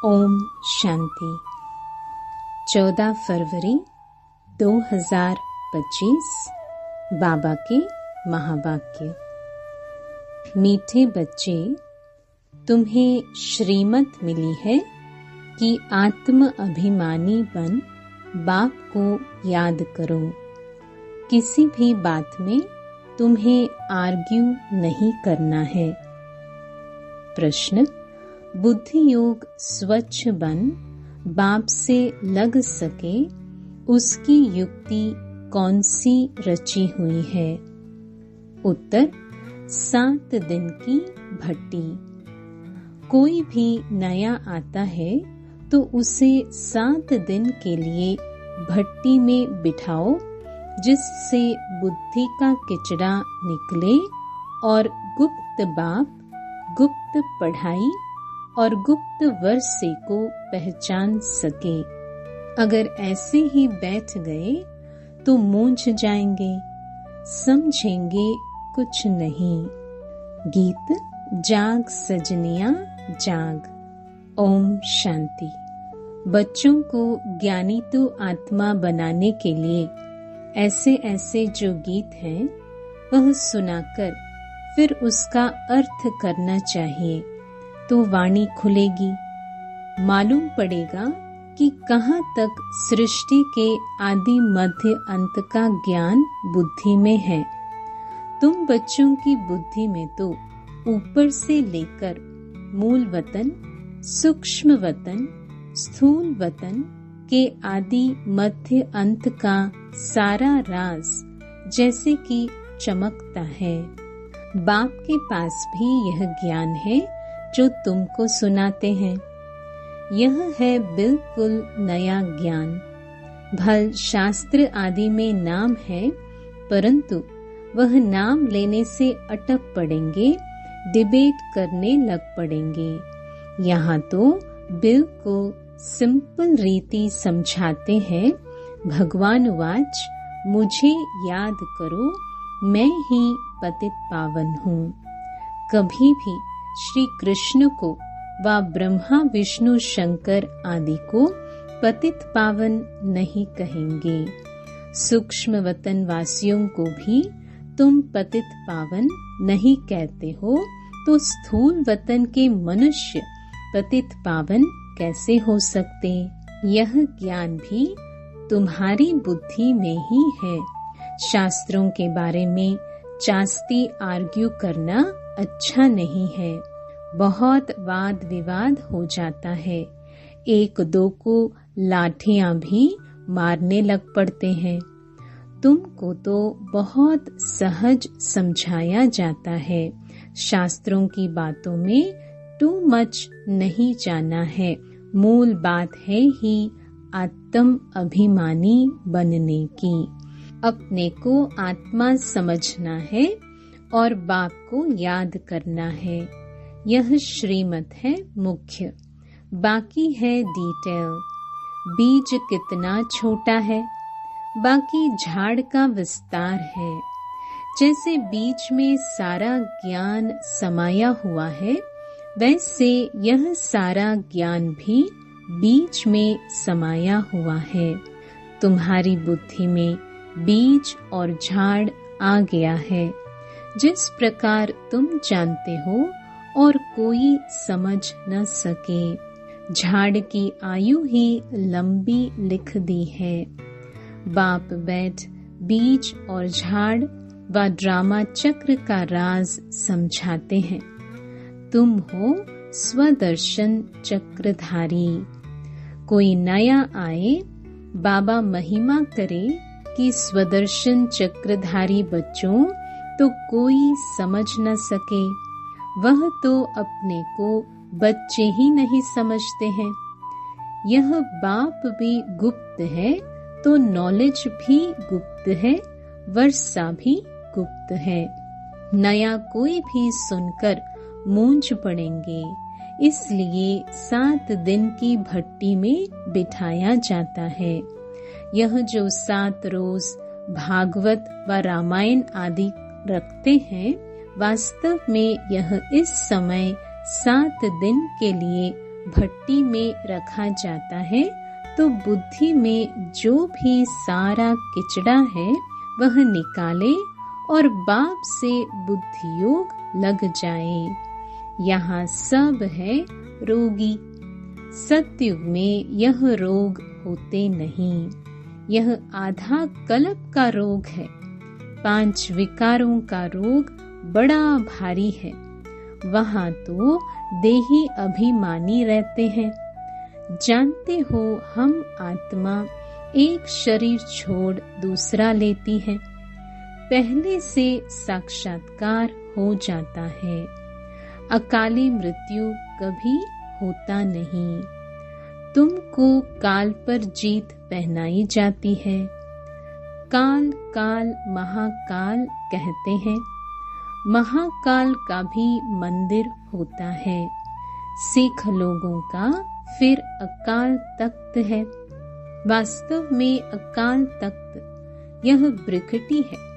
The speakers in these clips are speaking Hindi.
ओम शांति। 14 फरवरी 2025 बाबा के महावाक्य। मीठे बच्चे, तुम्हें श्रीमत मिली है कि आत्म अभिमानी बन बाप को याद करो। किसी भी बात में तुम्हें आर्ग्यू नहीं करना है। प्रश्न: बुद्धि योग स्वच्छ बन बाप से लग सके, उसकी युक्ति कौन सी रची हुई है? उत्तर: 7 दिन की भट्टी। कोई भी नया आता है तो उसे 7 दिन के लिए भट्टी में बिठाओ, जिससे बुद्धि का किचड़ा निकले और गुप्त बाप, गुप्त पढ़ाई और गुप्त वर्षे को पहचान सके। अगर ऐसे ही बैठ गए तो मूंझ जाएंगे, समझेंगे कुछ नहीं। गीत जाग सजनिया जाग। ओम शांति। बच्चों को ज्ञानी तो आत्मा बनाने के लिए ऐसे ऐसे जो गीत हैं वह सुनाकर फिर उसका अर्थ करना चाहिए, तो वाणी खुलेगी। मालूम पड़ेगा कि कहाँ तक सृष्टि के आदि मध्य अंत का ज्ञान बुद्धि में है। तुम बच्चों की बुद्धि में तो ऊपर से लेकर मूल वतन, सूक्ष्म वतन, स्थूल वतन के आदि मध्य अंत का सारा राज जैसे कि चमकता है। बाप के पास भी यह ज्ञान है जो तुमको सुनाते हैं। यह है बिल्कुल नया ज्ञान। भल शास्त्र आदि में नाम है, परंतु वह नाम लेने से अटक पड़ेंगे, डिबेट करने लग पड़ेंगे। यहाँ तो बिल्कुल सिंपल रीति समझाते हैं। भगवान वाच, मुझे याद करो, मैं ही पतित पावन हूँ। कभी भी श्री कृष्ण को व ब्रह्मा विष्णु शंकर आदि को पतित पावन नहीं कहेंगे। सूक्ष्म वतन वासियों को भी तुम पतित पावन नहीं कहते हो, तो स्थूल वतन के मनुष्य पतित पावन कैसे हो सकते? यह ज्ञान भी तुम्हारी बुद्धि में ही है। शास्त्रों के बारे में चास्ती आर्ग्यू करना अच्छा नहीं है। बहुत वाद विवाद हो जाता है। एक दो को लाठियां भी मारने लग पड़ते हैं। तुमको तो बहुत सहज समझाया जाता है। शास्त्रों की बातों में टू मच नहीं जाना है। मूल बात है ही आत्म अभिमानी बनने की। अपने को आत्मा समझना है और बाप को याद करना है। यह श्रीमत है मुख्य, बाकी है डिटेल। बीज कितना छोटा है, बाकी झाड़ का विस्तार है। जैसे बीज में सारा ज्ञान समाया हुआ है, वैसे यह सारा ज्ञान भी बीज में समाया हुआ है। तुम्हारी बुद्धि में बीज और झाड़ आ गया है। जिस प्रकार तुम जानते हो और कोई समझ न सके। झाड़ की आयु ही लंबी लिख दी है। बाप बैठ बीज और झाड़ व ड्रामा चक्र का राज समझाते हैं। तुम हो स्वदर्शन चक्रधारी। कोई नया आए, बाबा महिमा करे कि स्वदर्शन चक्रधारी बच्चों तो कोई समझ न सके। वह तो अपने को बच्चे ही नहीं समझते हैं। यह बाप भी गुप्त है तो नॉलेज भी गुप्त है, वर्षा भी गुप्त है। नया कोई भी सुनकर मूंझ पड़ेंगे, इसलिए 7 दिन की भट्टी में बिठाया जाता है। यह जो 7 रोज भागवत व रामायण आदि रखते हैं, वास्तव में यह इस समय 7 दिन के लिए भट्टी में रखा जाता है तो बुद्धि में जो भी सारा किचड़ा है वह निकाले और बाप से बुद्धि योग लग जाए। यहाँ सब है रोगी। सतयुग में यह रोग होते नहीं। यह आधा कल्प का रोग है। 5 विकारों का रोग बड़ा भारी है। वहाँ तो देही अभिमानी रहते हैं। जानते हो हम आत्मा एक शरीर छोड़ दूसरा लेती है। पहले से साक्षात्कार हो जाता है। अकाली मृत्यु कभी होता नहीं। तुमको काल पर जीत पहनाई जाती है। काल काल महाकाल कहते हैं। महाकाल का भी मंदिर होता है। सिख लोगों का फिर अकाल तख्त है। वास्तव में अकाल तख्त यह ब्रिकटी है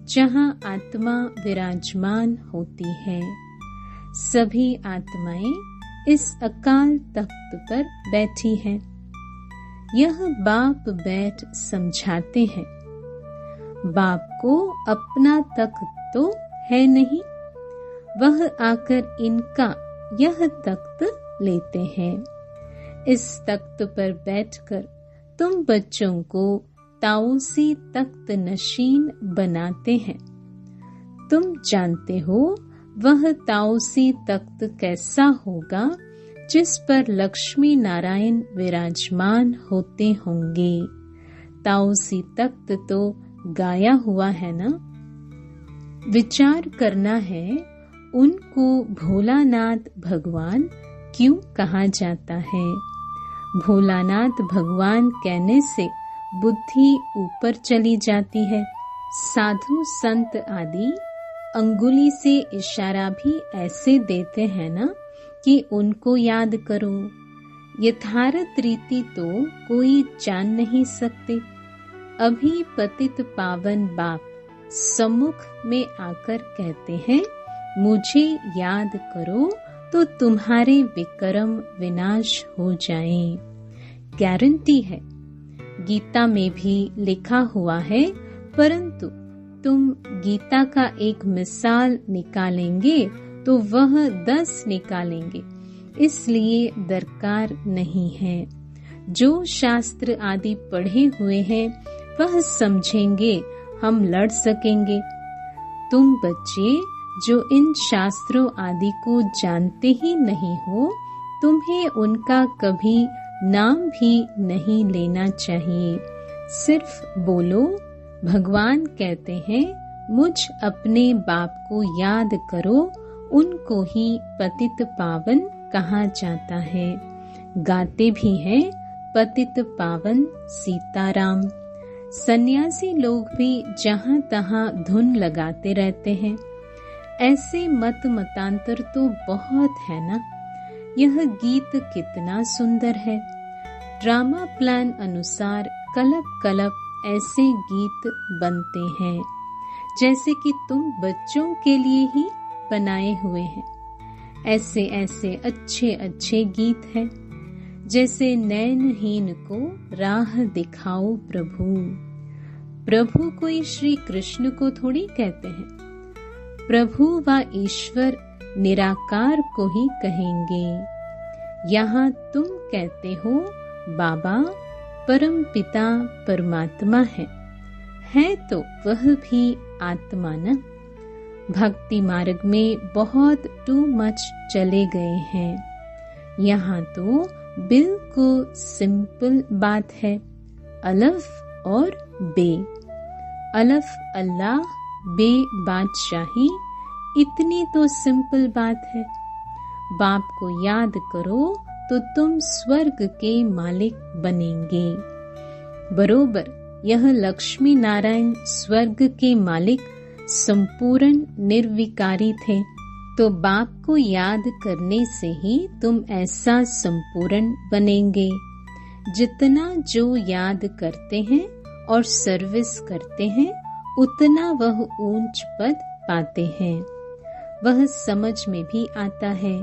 जहाँ आत्मा विराजमान होती है। सभी आत्माएं इस अकाल तख्त पर बैठी हैं। यह बाप बैठ समझाते हैं। बाप को अपना तख्त तो है नहीं, वह आकर इनका यह तख्त लेते हैं। इस तख्त पर बैठकर तुम बच्चों को ताऊसी तख्त नशीन बनाते हैं। तुम जानते हो वह ताऊसी तख्त कैसा होगा जिस पर लक्ष्मी नारायण विराजमान होते होंगे। ताऊसी तख्त तो गाया हुआ है ना। विचार करना है उनको भोलानाथ भगवान क्यों कहा जाता है। भोलानाथ भगवान कहने से बुद्धि ऊपर चली जाती है। साधु संत आदि अंगुली से इशारा भी ऐसे देते हैं ना कि उनको याद करो। यथार्थ रीति तो कोई जान नहीं सकते। अभी पतित पावन बाप सम्मुख में आकर कहते हैं, मुझे याद करो तो तुम्हारे विक्रम विनाश हो जाएं। गारंटी है। गीता में भी लिखा हुआ है, परंतु तुम गीता का एक मिसाल निकालेंगे तो वह 10 निकालेंगे, इसलिए दरकार नहीं है। जो शास्त्र आदि पढ़े हुए हैं वह समझेंगे, हम लड़ सकेंगे। तुम बच्चे जो इन शास्त्रों आदि को जानते ही नहीं हो, तुम्हें उनका कभी नाम भी नहीं लेना चाहिए। सिर्फ बोलो, भगवान कहते हैं मुझ अपने बाप को याद करो, उनको ही पतित पावन कहा जाता है। गाते भी हैं पतित पावन सीताराम। सन्यासी लोग भी जहाँ तहाँ धुन लगाते रहते हैं। ऐसे मत मतांतर तो बहुत है ना। यह गीत कितना सुंदर है। ड्रामा प्लान अनुसार कलप कलप ऐसे गीत बनते हैं जैसे कि तुम बच्चों के लिए ही बनाए हुए हैं। ऐसे ऐसे अच्छे अच्छे गीत हैं जैसे नैनहीन को राह दिखाओ प्रभु। प्रभु कोई श्री कृष्ण को थोड़ी कहते हैं। प्रभु व ईश्वर निराकार को ही कहेंगे। यहाँ तुम कहते हो बाबा परम पिता परमात्मा है तो वह भी आत्मा न। भक्ति मार्ग में बहुत टू मच चले गए हैं। यहाँ तो बिल्कुल सिंपल बात है, अलफ और बे। अलफ अल्लाह, बे बादशाही, इतनी तो सिंपल बात है। बाप को याद करो तो तुम स्वर्ग के मालिक बनेंगे। बरोबर यह लक्ष्मी नारायण स्वर्ग के मालिक संपूर्ण निर्विकारी थे, तो बाप को याद करने से ही तुम ऐसा संपूर्ण बनेंगे। जितना जो याद करते हैं और सर्विस करते हैं उतना वह ऊंच पद पाते हैं। वह समझ में भी आता है।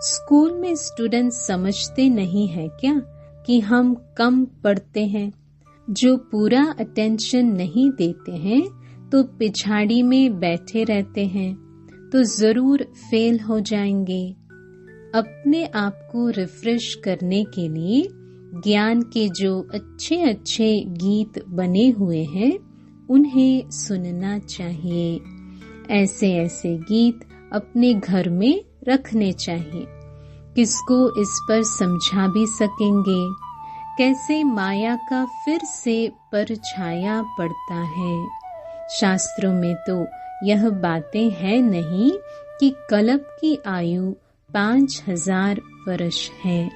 स्कूल में स्टूडेंट्स समझते नहीं है क्या कि हम कम पढ़ते हैं। जो पूरा अटेंशन नहीं देते हैं तो पिछाड़ी में बैठे रहते हैं तो जरूर फेल हो जाएंगे। अपने आप को रिफ्रेश करने के लिए ज्ञान के जो अच्छे अच्छे गीत बने हुए हैं उन्हें सुनना चाहिए। ऐसे ऐसे गीत अपने घर में रखने चाहिए। किसको इस पर समझा भी सकेंगे कैसे माया का फिर से परछाया पड़ता है। शास्त्रों में तो यह बातें हैं नहीं कि कल्प की आयु 5000 वर्ष है।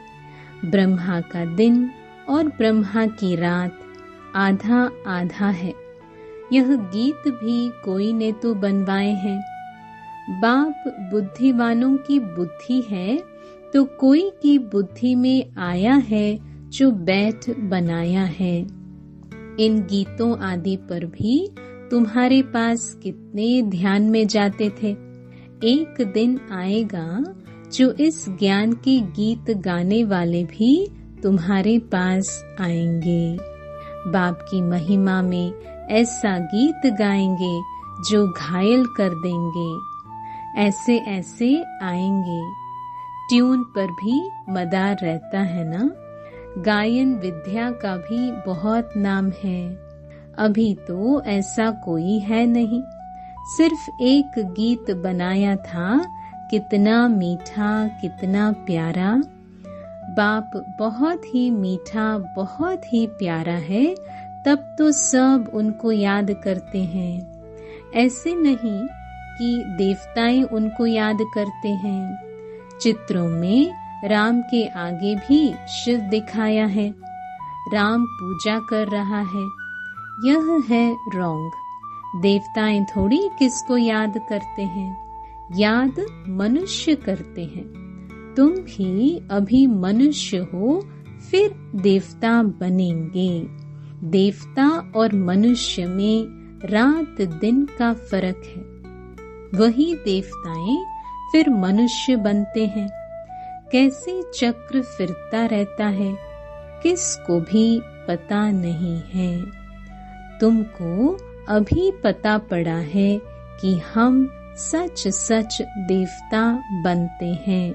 ब्रह्मा का दिन और ब्रह्मा की रात आधा आधा है। यह गीत भी कोई ने तो बनवाए हैं। बाप बुद्धिमानों की बुद्धि है तो कोई की बुद्धि में आया है जो बैठ बनाया है। इन गीतों आदि पर भी तुम्हारे पास कितने ध्यान में जाते थे। एक दिन आएगा जो इस ज्ञान के गीत गाने वाले भी तुम्हारे पास आएंगे। बाप की महिमा में ऐसा गीत गाएंगे जो घायल कर देंगे। ऐसे ऐसे आएंगे। ट्यून पर भी मदार रहता है ना। गायन विद्या का भी बहुत नाम है। अभी तो ऐसा कोई है नहीं। सिर्फ एक गीत बनाया था, कितना मीठा कितना प्यारा। बाप बहुत ही मीठा बहुत ही प्यारा है, तब तो सब उनको याद करते हैं। ऐसे नहीं कि देवताएं उनको याद करते हैं। चित्रों में राम के आगे भी शिव दिखाया है। राम पूजा कर रहा है, यह है रॉन्ग। देवताएं थोड़ी किसको याद करते हैं, याद मनुष्य करते हैं। तुम भी अभी मनुष्य हो, फिर देवता बनेंगे। देवता और मनुष्य में रात दिन का फर्क है। वही देवताएं फिर मनुष्य बनते हैं। कैसे चक्र फिरता रहता है, किसको भी पता नहीं है। तुमको अभी पता पड़ा है कि हम सच सच देवता बनते हैं।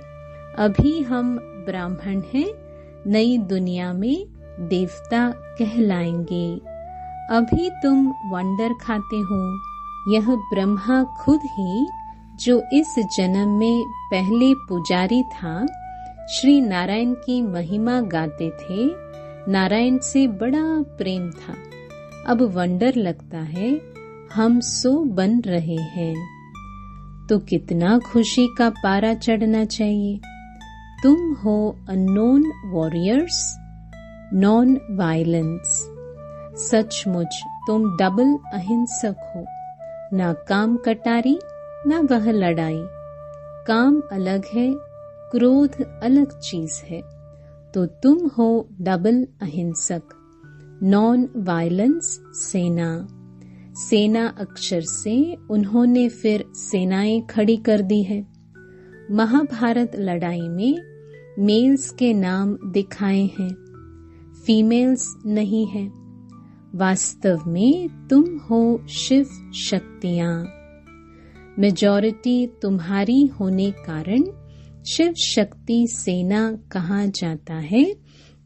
अभी हम ब्राह्मण हैं, नई दुनिया में देवता कहलाएंगे। अभी तुम वंडर खाते हो। यह ब्रह्मा खुद ही जो इस जन्म में पहले पुजारी था, श्री नारायण की महिमा गाते थे। नारायण से बड़ा प्रेम था। अब वंडर लगता है हम सो बन रहे हैं, तो कितना खुशी का पारा चढ़ना चाहिए। तुम हो अननोन वॉरियर्स, नॉन वायलेंस। सचमुच तुम डबल अहिंसक हो। ना काम कटारी ना वह लड़ाई। काम अलग है, क्रोध अलग चीज है। तो तुम हो डबल अहिंसक, नॉन वायलेंस सेना। सेना अक्षर से उन्होंने फिर सेनाएं खड़ी कर दी है। महाभारत लड़ाई में मेल्स के नाम दिखाए हैं, फीमेल्स नहीं है। वास्तव में तुम हो शिव शक्तियां। मेजॉरिटी तुम्हारी होने कारण शिव शक्ति सेना कहा जाता है।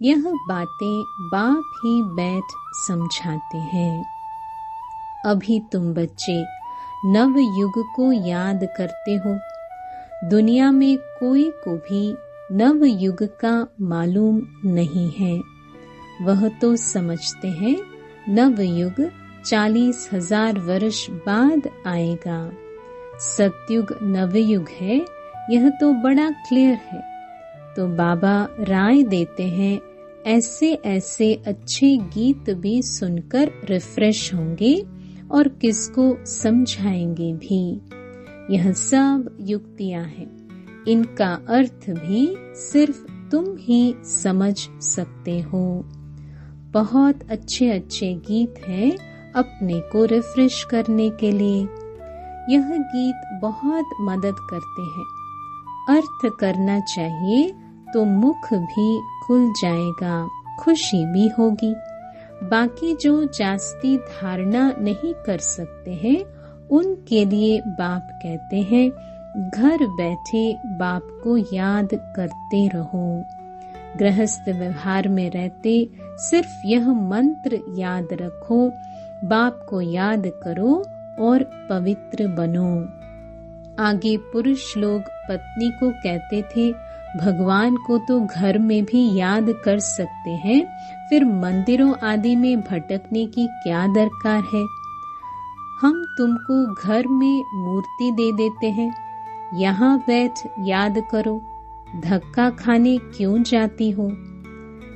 यह बातें बाप ही बैठ समझाते हैं। अभी तुम बच्चे नव युग को याद करते हो। दुनिया में कोई को भी नव युग का मालूम नहीं है। वह तो समझते हैं नव युग 40,000 वर्ष बाद आएगा। सतयुग नवयुग है, यह तो बड़ा क्लियर है। तो बाबा राय देते हैं, ऐसे ऐसे अच्छे गीत भी सुनकर रिफ्रेश होंगे और किसको समझाएंगे भी। यह सब युक्तियां हैं, इनका अर्थ भी सिर्फ तुम ही समझ सकते हो। बहुत अच्छे अच्छे गीत हैं अपने को रिफ्रेश करने के लिए। यह गीत बहुत मदद करते हैं। अर्थ करना चाहिए तो मुख भी खुल जाएगा, खुशी भी होगी। बाकी जो जास्ती धारणा नहीं कर सकते हैं उनके लिए बाप कहते हैं घर बैठे बाप को याद करते रहो। गृहस्थ व्यवहार में रहते सिर्फ यह मंत्र याद रखो, बाप को याद करो और पवित्र बनो। आगे पुरुष लोग पत्नी को कहते थे भगवान को तो घर में भी याद कर सकते हैं, फिर मंदिरों आदि में भटकने की क्या दरकार है। हम तुमको घर में मूर्ति दे देते हैं, यहाँ बैठ याद करो, धक्का खाने क्यों जाती हो।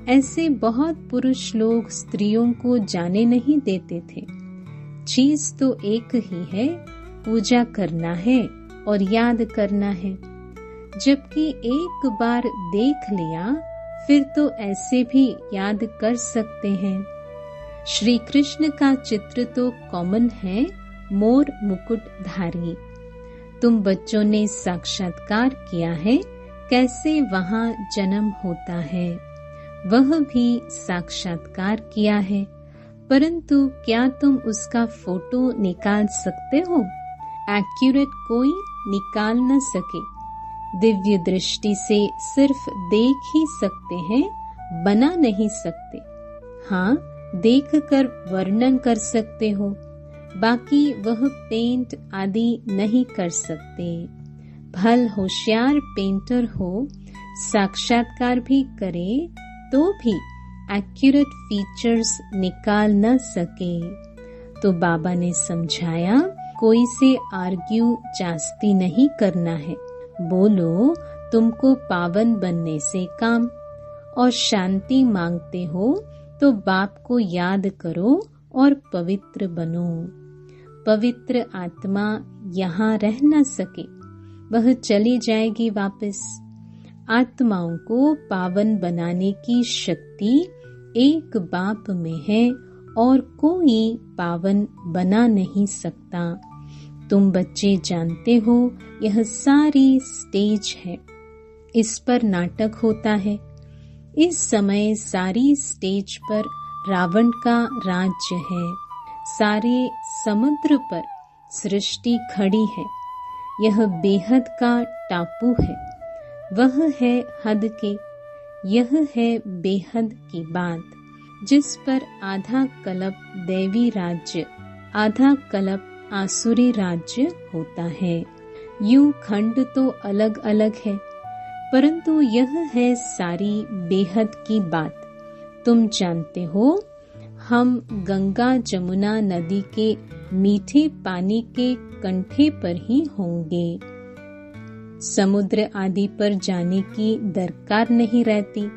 ऐसे बहुत पुरुष लोग स्त्रियों को जाने नहीं देते थे। चीज तो एक ही है, पूजा करना है और याद करना है। जबकि एक बार देख लिया फिर तो ऐसे भी याद कर सकते हैं। श्री कृष्ण का चित्र तो कॉमन है, मोर मुकुटधारी। तुम बच्चों ने साक्षात्कार किया है कैसे वहाँ जन्म होता है, वह भी साक्षात्कार किया है, परंतु क्या तुम उसका फोटो निकाल सकते हो? एक्यूरेट कोई निकाल न सके। दिव्य दृष्टि से सिर्फ देख ही सकते हैं, बना नहीं सकते। हाँ, देखकर वर्णन कर सकते हो, बाकी वह पेंट आदि नहीं कर सकते। भल होशियार पेंटर हो, साक्षात्कार भी करे तो भी एक्यूरेट फीचर्स निकाल न सके। तो बाबा ने समझाया कोई से आर्ग्यू जास्ती नहीं करना है, बोलो तुमको पावन बनने से काम, और शांति मांगते हो तो बाप को याद करो और पवित्र बनो। पवित्र आत्मा यहाँ रह न सके, वह चली जाएगी वापस। आत्माओं को पावन बनाने की शक्ति एक बाप में है और कोई पावन बना नहीं सकता। तुम बच्चे जानते हो यह सारी स्टेज है, इस पर नाटक होता है। इस समय सारी स्टेज पर रावण का राज्य है, सारे समुद्र पर सृष्टि खड़ी है। यह बेहद का टापू है, वह है हद के, यह है बेहद की बात, जिस पर आधा कल्प दैवी राज्य, आधा कल्प आसुरी राज्य होता है। यूं खंड तो अलग अलग है, परंतु यह है सारी बेहद की बात। तुम जानते हो हम गंगा जमुना नदी के मीठे पानी के कंठे पर ही होंगे। समुद्र आदि पर जाने की दरकार नहीं रहती।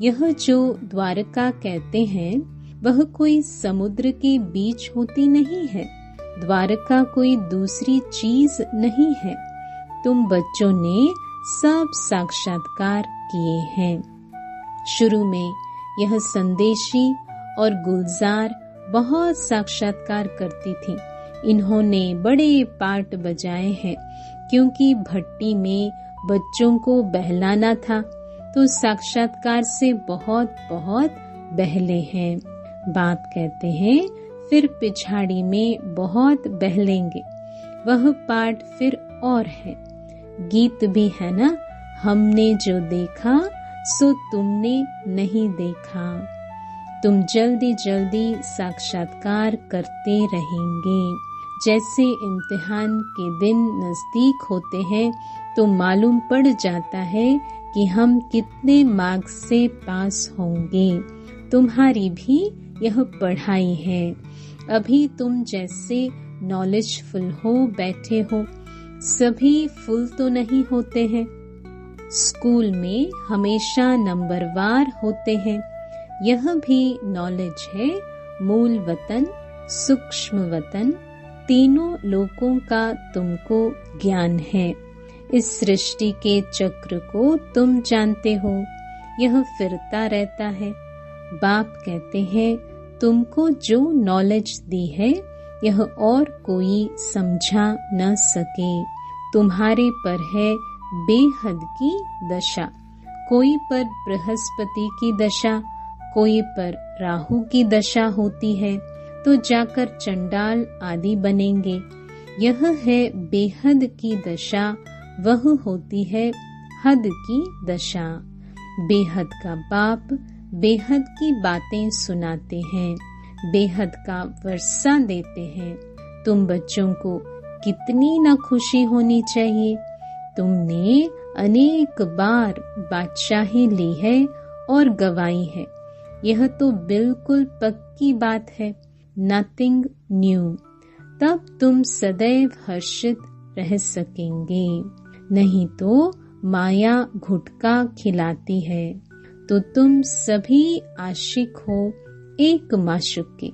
यह जो द्वारका कहते हैं वह कोई समुद्र के बीच होती नहीं है। द्वारका कोई दूसरी चीज नहीं है। तुम बच्चों ने सब साक्षात्कार किए हैं। शुरू में यह संदेशी और गुलजार बहुत साक्षात्कार करती थी। इन्होंने बड़े पार्ट बजाए हैं, क्योंकि भट्टी में बच्चों को बहलाना था तो साक्षात्कार से बहुत बहुत बहले हैं। बाप कहते हैं फिर पिछाड़ी में बहुत बहलेंगे, वह पार्ट फिर और है। गीत भी है ना, हमने जो देखा सो तुमने नहीं देखा। तुम जल्दी जल्दी साक्षात्कार करते रहेंगे। जैसे इम्तिहान के दिन नजदीक होते हैं तो मालूम पड़ जाता है कि हम कितने मार्क्स से पास होंगे। तुम्हारी भी यह पढ़ाई है। अभी तुम जैसे नॉलेजफुल हो बैठे हो, सभी फुल तो नहीं होते हैं। स्कूल में हमेशा नंबरवार होते हैं। यह भी नॉलेज है। मूल वतन, सूक्ष्म वतन, तीनों लोकों का तुमको ज्ञान है। इस सृष्टि के चक्र को तुम जानते हो, यह फिरता रहता है। बाप कहते हैं तुमको जो नॉलेज दी है यह और कोई समझा न सके। तुम्हारे पर है बेहद की दशा, कोई पर बृहस्पति की दशा, कोई पर राहु की दशा होती है तो जाकर चंडाल आदि बनेंगे। यह है बेहद की दशा, वह होती है हद की दशा। बेहद का बाप बेहद की बातें सुनाते हैं, बेहद का वर्षा देते हैं। तुम बच्चों को कितनी न खुशी होनी चाहिए। तुमने अनेक बार बादशाही ली है और गवाई है। यह तो बिल्कुल पक्की बात है, नथिंग न्यू। तब तुम सदैव हर्षित रह सकेंगे। नहीं तो माया घुटका खिलाती है। तो तुम सभी आशिक हो एक माशुक के।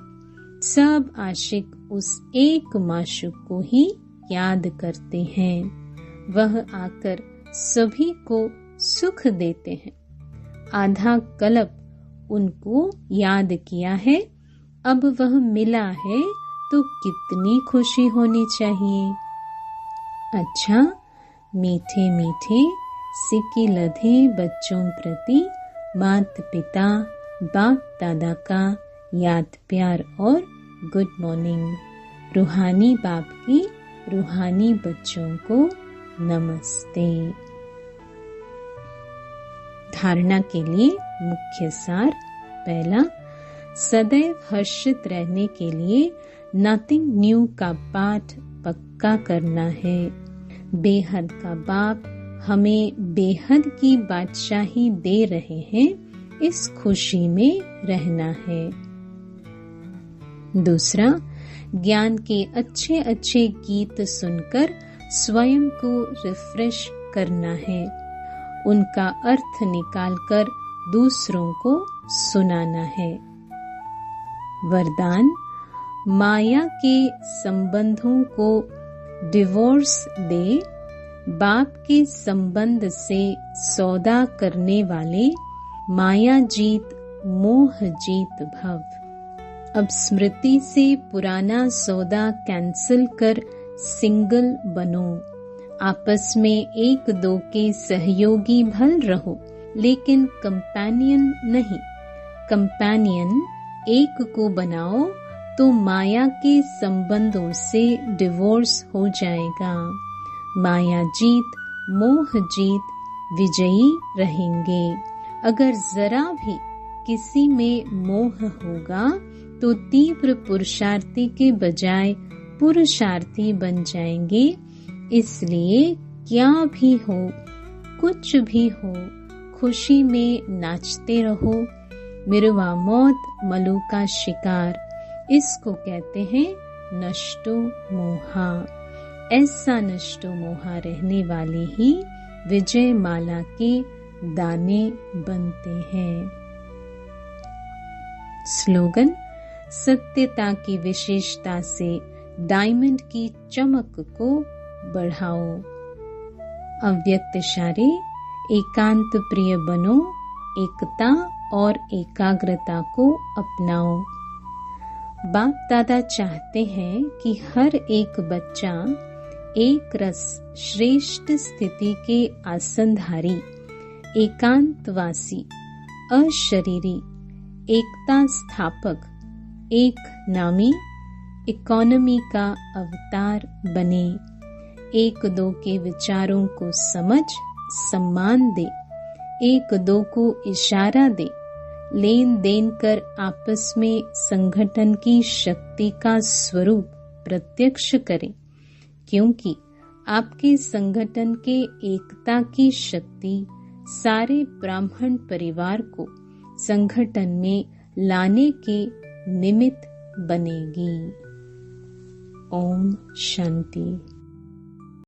सब आशिक उस एक माशुक को ही याद करते हैं। वह आकर सभी को सुख देते हैं। आधा कल्प उनको याद किया है, अब वह मिला है तो कितनी खुशी होनी चाहिए। अच्छा, मीठे मीठे सिक्के लधे बच्चों प्रति माता पिता बाप दादा का याद प्यार और गुड मॉर्निंग। रूहानी बाप की रूहानी बच्चों को नमस्ते। धारणा के लिए मुख्य सार। पहला, सदैव हर्षित रहने के लिए नथिंग न्यू का पाठ पक्का करना है। बेहद का बाप हमें बेहद की बादशाही दे रहे हैं, इस खुशी में रहना है। दूसरा, ज्ञान के अच्छे अच्छे गीत सुनकर स्वयं को रिफ्रेश करना है। उनका अर्थ निकालकर दूसरों को सुनाना है। वरदान, माया के संबंधों को डिवोर्स दे। बाप के संबंध से सौदा करने वाले माया जीत मोह जीत भव। अब स्मृति से पुराना सौदा कैंसिल कर सिंगल बनो। आपस में एक दो के सहयोगी भल रहो, लेकिन कंपेनियन नहीं। कंपेनियन एक को बनाओ तो माया के संबंधों से डिवोर्स हो जाएगा। माया जीत मोह जीत विजयी रहेंगे। अगर जरा भी किसी में मोह होगा तो तीव्र पुरुषार्थी के बजाय पुरुषार्थी बन जाएंगे। इसलिए क्या भी हो, कुछ भी हो, खुशी में नाचते रहो। मिरवा मौत मलू का शिकार, इसको कहते हैं नष्टो मोहा। ऐसा नष्टो मोहा रहने वाले ही विजय माला के दाने बनते हैं। स्लोगन, सत्यता की विशेषता से डायमंड की चमक को बढ़ाओ। अव्यक्त इशारे, एकांत प्रिय बनो, एकता और एकाग्रता को अपनाओ। बाप दादा चाहते हैं कि हर एक बच्चा एक रस श्रेष्ठ स्थिति के आसनधारी, एकांतवासी, अशरीरी, एकता स्थापक, एक नामी, इकोनॉमी का अवतार बने। एक दो के विचारों को समझ सम्मान दे, एक दो को इशारा दे, लेन देन कर आपस में संगठन की शक्ति का स्वरूप प्रत्यक्ष करें, क्योंकि आपके संगठन के एकता की शक्ति सारे ब्राह्मण परिवार को संगठन में लाने के निमित्त बनेगी। ओम शांति।